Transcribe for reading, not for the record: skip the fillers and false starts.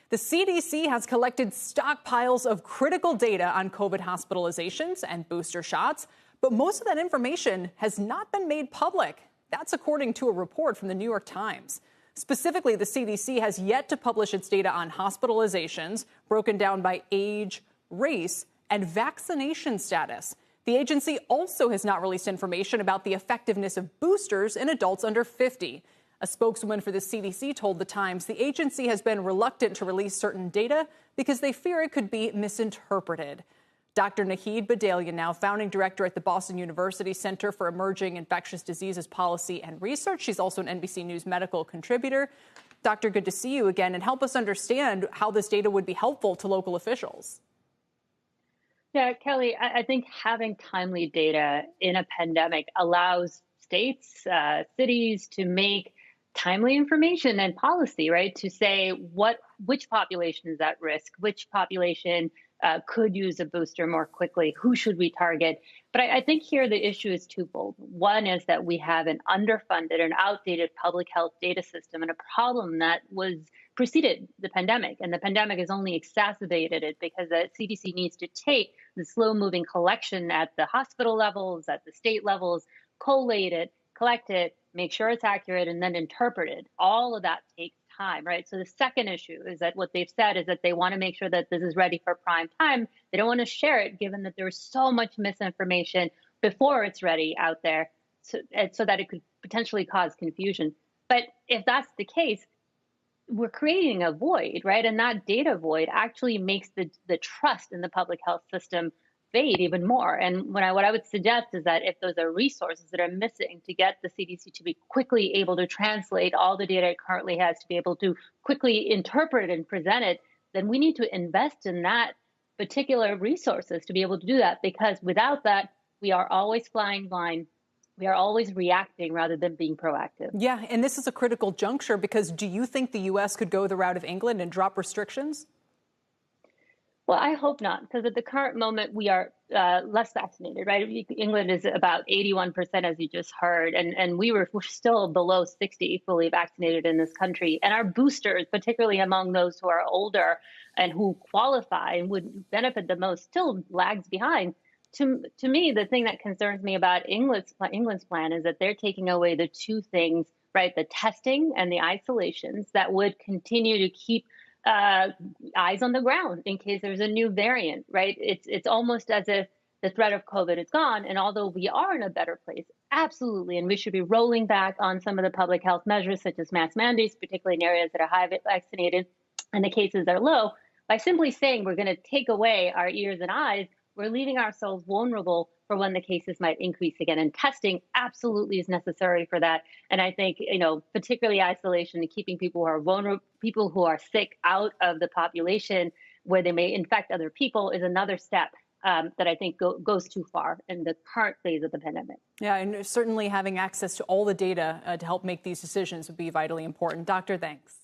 The CDC has collected stockpiles of critical data on COVID hospitalizations and booster shots, but most of that information has not been made public. That's according to a report from the New York Times. Specifically, the CDC has yet to publish its data on hospitalizations, broken down by age, race, and vaccination status. The agency also has not released information about the effectiveness of boosters in adults under 50. A spokeswoman for the CDC told The Times the agency has been reluctant to release certain data because they fear it could be misinterpreted. Dr. Naheed Bedalia, now founding director at the Boston University Center for Emerging Infectious Diseases Policy and Research. She's also an NBC News medical contributor. Doctor, good to see you again, and help us understand how this data would be helpful to local officials. Yeah, Kelly, I think having timely data in a pandemic allows states, cities to make timely information and policy, right? To say which population is at risk, which population could use a booster more quickly, who should we target? But I think here the issue is twofold. One is that we have an underfunded and outdated public health data system and a problem that was preceded the pandemic. And the pandemic has only exacerbated it because the CDC needs to take the slow-moving collection at the hospital levels, at the state levels, collate it, collect it, make sure it's accurate, and then interpret it. All of that takes time, right? So the second issue is that what they've said is that they want to make sure that this is ready for prime time. They don't want to share it, given that there's so much misinformation before it's ready out there, so that it could potentially cause confusion. But if that's the case, we're creating a void, right? And that data void actually makes the trust in the public health system fade even more. And what I would suggest is that if those are resources that are missing to get the CDC to be quickly able to translate all the data it currently has, to be able to quickly interpret and present it, then we need to invest in that particular resources to be able to do that, because without that, we are always flying blind. We are always reacting rather than being proactive. Yeah, and this is a critical juncture because do you think the U.S. could go the route of England and drop restrictions? Well, I hope not, because at the current moment, we are less vaccinated, right? England is about 81%, as you just heard, and we're still below 60 fully vaccinated in this country. And our boosters, particularly among those who are older and who qualify and would benefit the most, still lags behind. To me, the thing that concerns me about England's plan is that they're taking away the two things, right? The testing and the isolations that would continue to keep eyes on the ground in case there's a new variant, right? It's almost as if the threat of COVID is gone. And although we are in a better place, absolutely, and we should be rolling back on some of the public health measures, such as mask mandates, particularly in areas that are high vaccinated and the cases are low, by simply saying we're going to take away our ears and eyes, we're leaving ourselves vulnerable for when the cases might increase again. And testing absolutely is necessary for that. And I think, particularly isolation and keeping people who are vulnerable, people who are sick out of the population where they may infect other people is another step that I think goes too far in the current phase of the pandemic. Yeah, and certainly having access to all the data to help make these decisions would be vitally important. Doctor, thanks.